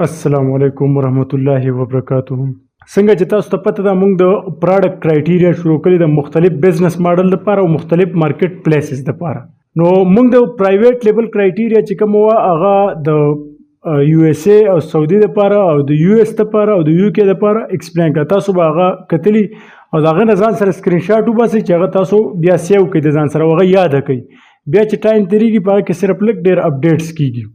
السلام علیکم ورحمت الله وبرکاته. څنګه چې تاسو ته پته ده موږ د پراډکټ کرایټیریا شروع کړي د مختلف بزنس ماډل لپاره او مختلف مارکیټ پلیسز لپاره. نو موږ د پرایویټ لیول کرایټیریا چې کوم وه هغه د یو اس ای او سعودي لپاره او د یو اس لپاره او د یو کې لپاره ایکسپلین کړه. تاسو به هغه کتلی او د هغه نه ځان سره سکرین شاټ وباسئ چې هغه تاسو بیا سیو کړئ د ځان سره، هغه یاده کړئ. بیا چې ټایم تېرېږي په هغه کې صرف لږ ډېر اپډیټس کېږي.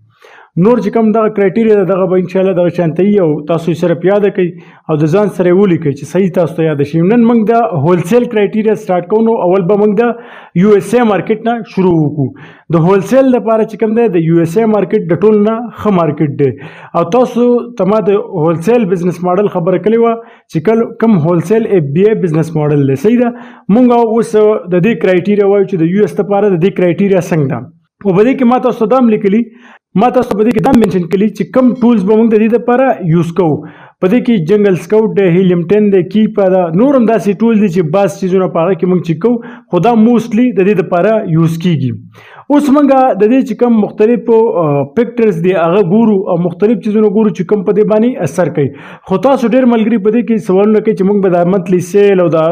نور چې کوم دغه کرایټیریا ده دغه به انشاءالله دغه شانته وي او تاسو یې صرف یاده کړئ او د ځان سره یې ولیکئ چې صحیح تاسو ته یاده شي. نن موږ د هولسیل کرایټیریا سټارټ کوو. نو اول به موږ د یو اس ای مارکیټ نه شروع وکړو. د هولسیل لپاره چې کوم دی د یو اس ای مارکیټ د ټول نه ښه مارکیټ دی او تاسو ته ما د هولسیل بزنس ماډل خبره کړې وه چې کوم هولسیل اف بی آی بزنس ماډل دی. صحیح ده. موږ اوس د دې کرایټیریا وایو چې د یو اس لپاره د دې کرایټیریا څنګه ده. او په دې کې ما تاسو ته دا هم لیکلي، ما تاسو ته په دې کې دا مینشن کړي چې کوم ټولز به موږ د دې لپاره یوز کوو. په دې کې جنګل سکاوټ دی، هیلیم 10 دی، کیپا ده، نور هم داسې ټول دي چې بعض چیزونه په هغه کې موږ چې کوو خو دا موسټلی د دې لپاره یوز کیږي. اوس موږ د دې چې کوم مختلفو فیکټرز دي هغه ګورو او مختلف چیزونه ګورو چې کوم په دې باندې اثر کوي. خو تاسو ډېر ملګري په دې کې سوالونه کوي چې موږ به دا منتلی سیل او دا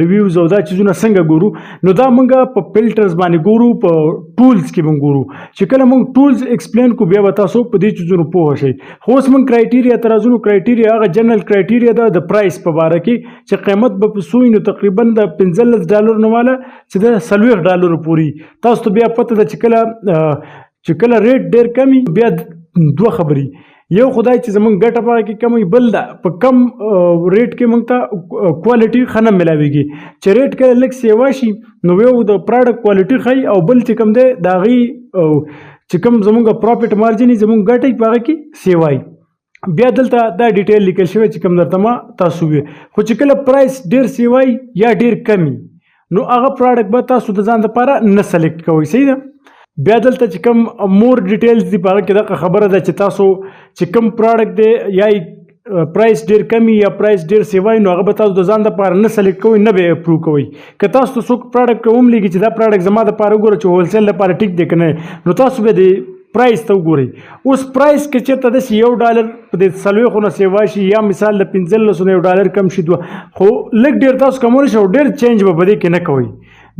ریویوز او دا چیزونه څنګه ګورو. نو دا موږ په فلټرز باندې ګورو، په ټولز کې موږ ګورو. چې کله موږ ټولز ایکسپلین کو بیا به تاسو په دې چیزونو پوه شئ. خو اوس موږ کرایټیریا ته راځو. کرایټیریا هغه جنرال کرایټیریا ده د پرایس په باره کې چې قیمت به په څو نو تقریبا د $15 نه والا چې د $40 پورې. تاسو ته بیا پته ده چې کله ریټ ډېر کمی بیا دوه خبرې، یو خدای چې زمونږ ګټه په هغه کې کم وي، بل ده په کم ریټ کې موږ ته کوالټي ښه نه ملاویږي. چې ریټ کله لږ سیوا شي نو یو د پراډکټ کوالټي ښایي او بل چې کوم دی د هغې چې کوم زمونږ پروفیټ مارجن زمونږ ګټه په هغه کې سیوای. بیا دلته دا ډیټیل لیکل شوی چې کوم درته ما تاسو وي. خو چې کله پرایس ډېر سیوای یا ډېر کمی نو هغه پراډکټ به تاسو د ځان لپاره نه سلیکټ کوئ. صحیح ده. بیا دلته چې کوم مور ډیټیلز دي په هغه کې دغه خبره ده چې تاسو چې کوم پراډکټ دی یا پرایس ډېر کمی یا پرایس ډېر سیوای نو هغه به تاسو د ځان لپاره نه سلیکټ کوئ، نه به اپروو کوئ. که تاسو ته څوک پراډکټ وملیږي چې دا پراډکټ زما دپاره وګوره چې هولسیل لپاره ټیک دی که نه، نو تاسو به د پرایس ته وګورئ. اوس پرایس که چېرته داسې $1 په دې 40 نه سیوا شي یا مثال د 15 نه $1 کم شي خو لږ ډېر تاسو کمولی شئ او ډېر چینج به په دې کې نه کوئ.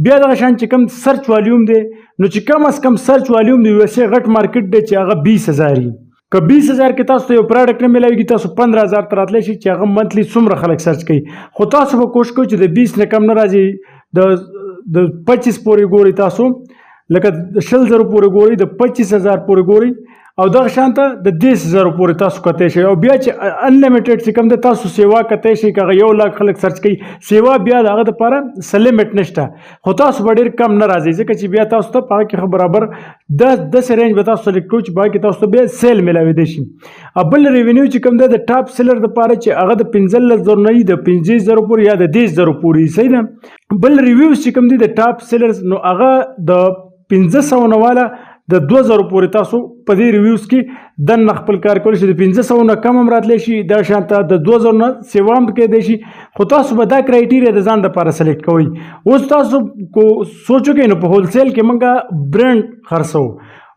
بیا دغه شان چې کوم سرچ والیوم دی نو چې کم از کم سرچ والیوم د یو اس ای غټ مارکیټ دی چې هغه 20,000 وي. که 20,000 کې تاسو ته یو پراډکټ نه میلاویږي تاسو 15,000 ته راتلی شي چې هغه منتلی څومره خلک سرچ کوي. خو تاسو به کوشش کوئ چې د 20 نه کم نه راځي، د 25 پورې ګورئ، تاسو لکه د 20,000 پورې ګورئ، د 25,000 پورې ګورئ او دغه شانته د 10,000 پورې تاسو کتی شئ. او بیا چې انلیمیټډ چې کوم دی تاسو سیوا کتی شئ، که هغه 100,000 خلک سرچ کوي سیوا بیا د هغه دپاره څه لیمټ نشته. خو تاسو به ډېر کم نه راځئ ځکه چې بیا تاسو ته په هغه کې برابر داسې رینج به تاسو سلیکټ کوئ چې په هغه کې تاسو ته بیا سیل میلاویدی شي. او بل ریونیو چې کوم دی د ټاپ سیلر دپاره چې هغه د 15,000 نه وي د 50,000 پورې یا د 10,000 پورې. صحیح ده. بل ریویوز چې کوم دی د ټاپ سیلرز نو هغه د 500 نه والا د 2,000 پورې تاسو په دې ریویوز کې دننه خپل کار کولی شي. د 500 نه کم هم راتلی شي، دا شانته د 2,000 نه سیوا هم کیدی شي. خو تاسو به دا کرایټیریا د ځان دپاره سلیکټ کوئ. اوس تاسو کو سوچو کوئ نو په هولسیل کې موږ برانډ خرڅوو.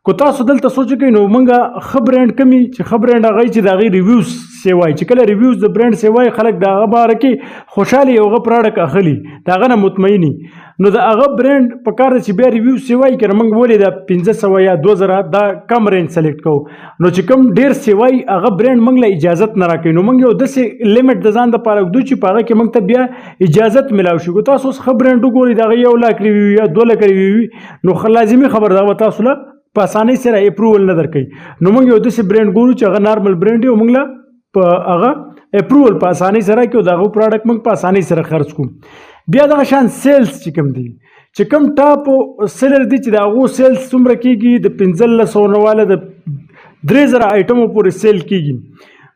کو تاسو دلته سوچ کوئ نو موږ ښه برانډ کمی چې ښه برانډ هغه چې د هغې ریویوز سیوای. چې کله ریویوز د برانډ سیوای خلک د هغه باره کې خوشحالي او هغه پراډکټ اخلي، د هغه نه مطمئني. نو د هغه برانډ په کار ده چې بیا ریویو سیوای که نه موږ ولې د 500 یا 2,000 دا کم رینج سلیکټ کوو. نو چې کوم ډېر سیوای هغه برانډ موږ له اجازت نه راکوي. نو موږ یو داسې لیمټ د ځان دپاره ږدو چې په هغه کې موږ ته بیا اجازت میلاو شي. که تاسو اوس ښه برانډ وګورئ د هغه 1,00,000 ریویو یا 2,00,000 ریویو وي نو لازمي خبر ده به تاسو له په اسانۍ سره اپروول نه درکوي. نو موږ یو داسې برانډ ګورو چې هغه نارمل برانډ وي او موږ له په هغه اپروول په اسانۍ سره کوي او د هغه پراډکټ موږ په اسانۍ سره خرڅ کوو. بیا دغه شان سیلز چې کوم دی، چې کوم ټاپ سیلر دی چې د هغو سیلز څومره کېږي د 1500 نه والا د 3,000 آیټمو پورې سیل کېږي.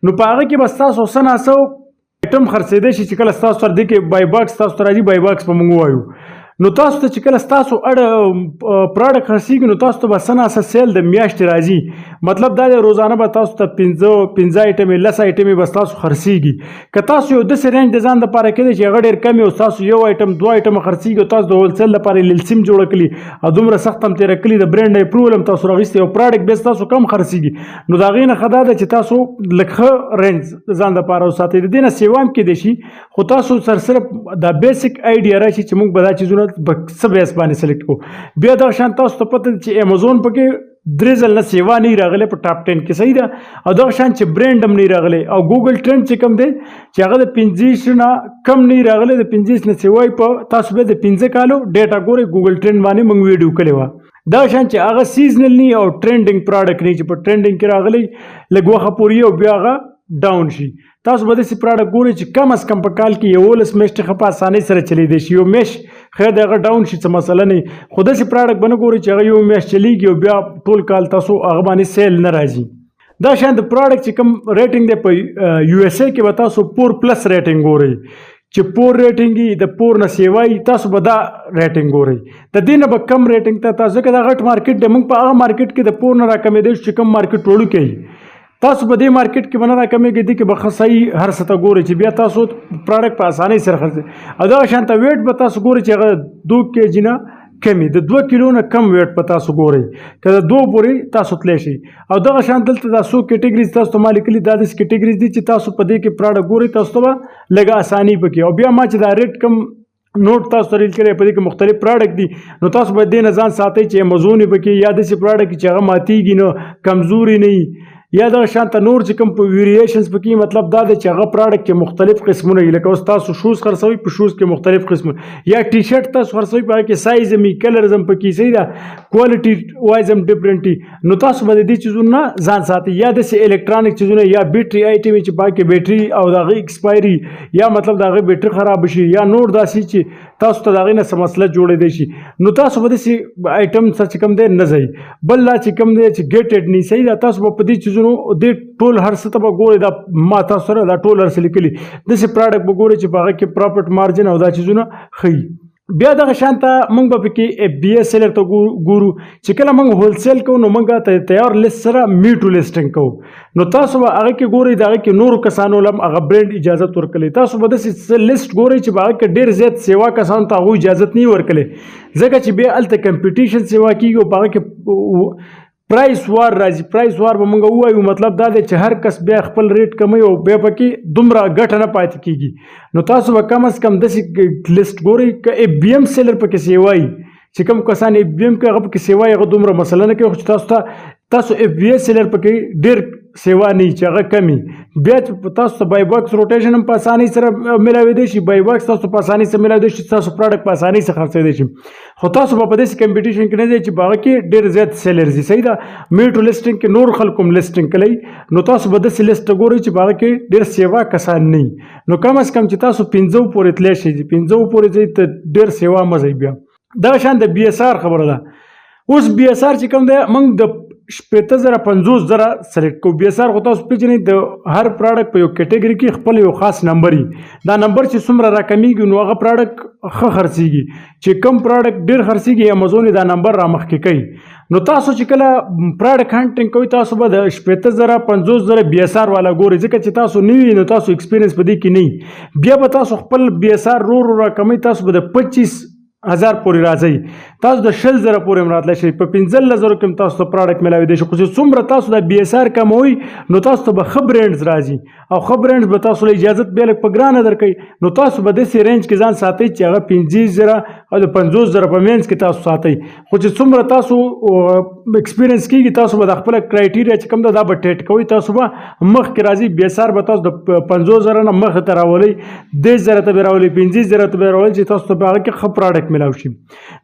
نو په هغه کې به ستاسو څه ناڅه آیټم خرڅېدی شي چې کله ستاسو سره دی کې بای باکس تاسو ته راځي، بای باکس به موږ ووایو. نو تاسو ته چې کله ستاسو اړه پراډکټ خرڅېږي نو تاسو ته به څه ناڅه سیل د میاشتې راځي. مطلب دا دی روزانه به تاسو ته 15 آیټمې 10 آیټمې به ستاسو خرڅېږي که تاسو یو داسې رینج د ځان دپاره کړی چې هغه ډېر کم او ستاسو یو آیټم 2 آیټمه خرڅېږي او تاسو د هولسیل لپاره لیلسیم جوړه کړي او دومره سخت هم تېره کړي د برینډ اپروول هم تاسو راغوستی او پراډکټ بیا ستاسو کم خرڅېږي نو د هغې نه ښه دا ده چې تاسو لږ ښه رینج د ځان دپاره وساتئ د دې نه سیوا هم کیدای شي خو تاسو سر صرف دا بیسک آیډیا راشي چې موږ به دا چیزونه په څه بیس باندې سلیکټ کوو بیا دغه شان تاسو ته پته چې امیزون پکې درې ځل نه سیوا نه راغلی په ټاپ 10 کې صحیح ده او دغه شان چې برینډ هم نه راغلی او ګوګل ټرند چې کوم دی چې هغه د 15 نه کم نه راغلی د 15 نه سیوای په تاسو به د 15 کالو ډیټا ګورئ ګوګل ټرند باندې موږ ویډیو کړی وه دا شان چې هغه سیزنل نه او ټرینډینګ پراډکټ نه چې په ټرینډینګ کې راغلی لږ وخت پورې او بیا هغه ډاون شي تاسو به داسې پراډکټ ګورئ چې کم از کم په کال کې 11 میاشتې ښه په اسانۍ سره چلیدی شي یو میاشت خیر د هغه ډاون شي څه مسله نه خو داسې پراډکټ به نه ګورئ چې هغه یو میاشت چلیږي او بیا ټول کال تاسو هغه باندې سیل نه راځي دا شان د پراډکټ چې کوم ریټینګ دی په یو اس اے کې به تاسو پور پلس ریټینګ ګورئ چې پور ریټینګ د پور نه سیوای تاسو به دا ریټینګ ګورئ د دې نه به کم ریټینګ ته تاسو ځکه دا غټ مارکیټ دی موږ په هغه مارکیټ کې د پور نه راکمېدی شو چې کم مارکیټ وړوکی تاسو په دې مارکیټ کې به نه راکمېږي دې کې به ښه صحیح هر څه ته ګورئ چې بیا تاسو پراډکټ په اسانۍ سره خرڅوئ او دغه شان ته ویټ به تاسو ګورئ چې هغه 2 کېجي نه کمی د 2 کیلو نه کم ویټ په تاسو ګورئ که د 2 پورې تاسو تلی شئ او دغه شان دلته دا څو کیټګریز تاسو ته ما لیکلي دا داسې کیټګریز دي چې تاسو په دې کې پراډکټ ګورئ تاسو ته به لږه اساني پکې او بیا ما چې دا ریټ کم نوٹ تاسو ته ریل کړی په دې کې مختلف پراډکټ دي نو تاسو باید دې نه ځان ساتئ چې امازون یې پکې یا داسې پراډکټ چې هغه ماتېږي نو کمزوري نه وي یا دغه شان ته نور چې کوم په ویریشنز پکې مطلب دا دی چې هغه پراډکټ کې مختلف قسمونه وي لکه اوس تاسو شوز خرڅوئ په شوز کې مختلف قسمونه یا ټي شرټ تاسو خرڅوئ په هغه کې سایز هم وي کلرز هم پکې صحیح ده کوالټي وایز هم ډفرنټ وي نو تاسو به د دې چیزونو نه ځان ساتئ یا داسې الکترانیک چیزونه یا بیټري آیټم چې په هغه کې بیټري او د هغې ایکسپایري یا مطلب د هغې بیټري خراب شي یا نور داسې چې تاسو ته د هغې نه څه مسله جوړېدی شي نو تاسو به داسې آیټم څه چې کوم دی نه ځئ بل لا چې کوم دی چې ګیټډ نه صحیح ده تاسو به په دې چیزونو دې ټول هر څه ته به ګورئ دا ما تاسو سره دا ټول هر څه لیکلي داسې پراډکټ به ګورئ چې په هغه کې پراپرټ مارجن او دا چیزونه ښیي بیا دغه شان ته موږ به پکې اف بی ایس سیلر ته ګورو چې کله موږ هولسیل کوو نو موږ ته تیار لیست سره میټو لیسټینګ کوو نو تاسو به هغه کې ګورئ د هغه کې نورو کسانو هم هغه برینډ اجازت ورکړي تاسو به داسې لیست ګورئ چې په هغه کې ډېر زیات سیوا کسانو ته هغوی اجازت نه ورکړي ځکه چې بیا هلته کمپټیشن سیوا کېږي او په هغه کې پرایس وار راځي پرایس وار به موږ ووایو مطلب دا دی چې هر کس بیا خپل ریټ کموي او بیا پکې دومره ګټه نه پاتې کېږي نو تاسو به کم از کم داسې لیست ګورئ که اف بی ایم سیلر پکې سیوایي چې کوم کسان اف بی ایم کې هغه پکې سیوایي هغه دومره مسله نه کوي خو چې تاسو اف بی ایس سیلر پکې ډېر سیوا نه چې هغه کمی بیا چې تاسو ته بای باکس روټیشن هم په اسانۍ سره میلاوېدی شي بای باکس تاسو په اسانۍ سره میلاوېدی شي تاسو پراډکټ په اسانۍ سره خرڅېدی شي خو تاسو به په داسې کمپټیشن کې نه ځئ چې په هغه کې ډېر زیات سیلرز دي صحیح ده میټو لیسټینګ کې نور خلکو هم لیسټینګ کوي نو تاسو به داسې لیسټ ګورئ چې په هغه کې ډېر سیوا کسان نه وي نو کم از کم چې تاسو 15 پورې تلی شئ 15 پورې ځئ ته ډېر سیوا مه ځئ بیا دغه شان د بی ایس آر خبره ده اوس بی ایس آر چې کوم دی موږ د 50,000 50,000 سلیکټ کوو بی ایس آر خو تاسو پېژنئ د هر پراډکټ په یو کیټګري کې خپل یو خاص نمبر وي دا نمبر چې څومره راکمیږي نو هغه پراډکټ ښه خرڅېږي چې کم پراډکټ ډېر خرڅېږي امازون یې دا نمبر رامخکې کوي نو تاسو چې کله پراډکټ هنټینګ کوئ تاسو به د 50,000 50,000 بی ایس آر والا ګورئ ځکه چې تاسو نوي نو تاسو ایکسپیرینس په دې کې نه بیا به تاسو خپل بی ایس آر رو راکمئ تاسو به د 25,000 پورې راځئ تاسو د 20,000 پورې هم راتلی شئ په 15,000 کې هم تاسو ته پراډکټ میلاوېدی شي خو چې څومره تاسو د بی ایس آر کموئ نو تاسو ته به ښه برینډز راځي او ښه برینډز به تاسو له اجازت بیا لږ په ګرانه درکوي نو تاسو به داسې رینج کې ځان ساتئ چې هغه 50,000 او د 50,000 په منځ کې تاسو ساتئ خو چې څومره تاسو ایکسپیرینس کېږي تاسو به د خپله کرایټیریا چې کوم ده دا به ټیټ کوئ تاسو به مخکې راځي بی ایس آر به تاسو د 50,000 نه مخې ته راولئ 10,000 ته به راولئ 15,000 ته به راولئ چې تاسو ته په هغه کې ښه پراډکټ میلاو شي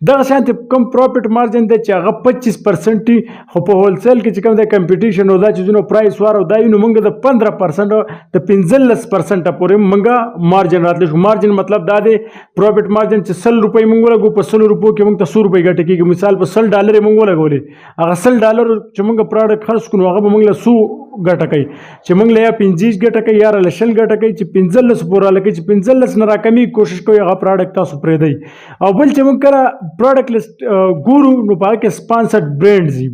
دغه شانتې کوم پراپرټ مارجن دی چې هغه 25% وي خو په هولسیل کې چې کوم دی کمپټیشن او دا چیزونه پرایس وار او دا وي نو موږ د 15% د 15% پورې موږ مارجن راتلی شو مارجن مطلب دا دی پراپرټ مارجن چې 100 روپۍ موږ ولګو په 100 روپو کې موږ ته 100 روپۍ ګټه کېږي مثال په $100 موږ ولګولې هغه $100 چې موږ پراډکټ خرڅ کړو هغه به موږ له 100 ګټه کوي چې موږ له یا 25 ګټه کوي یا له 20 ګټه کوي چې 15 پورې راکوي چې 15 نه راکمي کوشش کوي هغه پراډکټ تاسو پرېږدئ او بل چې موږ کله پراډکټ لیست ګورو نو په هغه کې سپانسرډ برینډز وي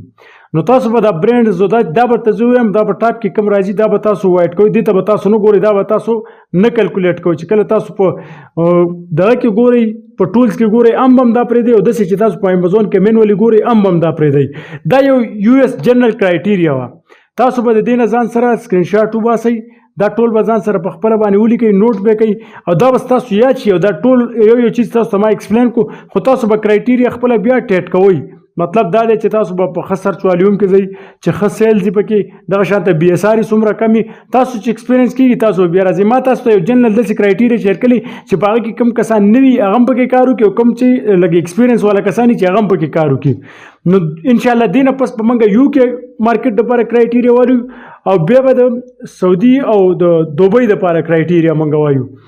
نو تاسو به دا برانډ زو دا به ته زه وایم دا به ټاپ کې کم راځي دا به تاسو وایټ کوئ دې ته به تاسو نه ګورئ دا به تاسو نه کیلکولیټ کوئ چې کله تاسو په دغه کې ګورئ په ټولز کې ګورئ هم دا پرېږدئ او داسې چې تاسو په امیزون کې مینولي ګورئ هم دا پرېږدئ دا یو یو ایس جنرل کرایټیریا وه تاسو به د دې نه ځان سره سکرین شاټ وباسئ دا ټول به ځان سره په خپله باندې ولیکئ نوټ به کوئ او دا به ستاسو یاد شي او دا ټول یو چیز تاسو ته ما ایکسپلین کو خو تاسو به کرایټیریا خپله بیا ټیټ کوئ مطلب دا دی چې تاسو به په ښه سرچ والیوم کې ځئ چې ښه سیلز یې پکې دغه شانته بي ایس آر یې څومره کم وي تاسو چې ایکسپیرینس کېږي تاسو بیا راځئ ما تاسو ته یو جنرل داسې کرایټیریا شیر کړي چې په هغه کې کوم کسان نه وي هغه هم پکې کار وکړي او کوم چې لږ ایکسپیرینس والا کسان وي چې هغه هم پکې کار وکړي نو انشاءالله دې نه پس به موږ یو کې مارکیټ دپاره کرایټیریا وایو او بیا به د سعودي او د دوبۍ دپاره کرایټیریا موږ وایو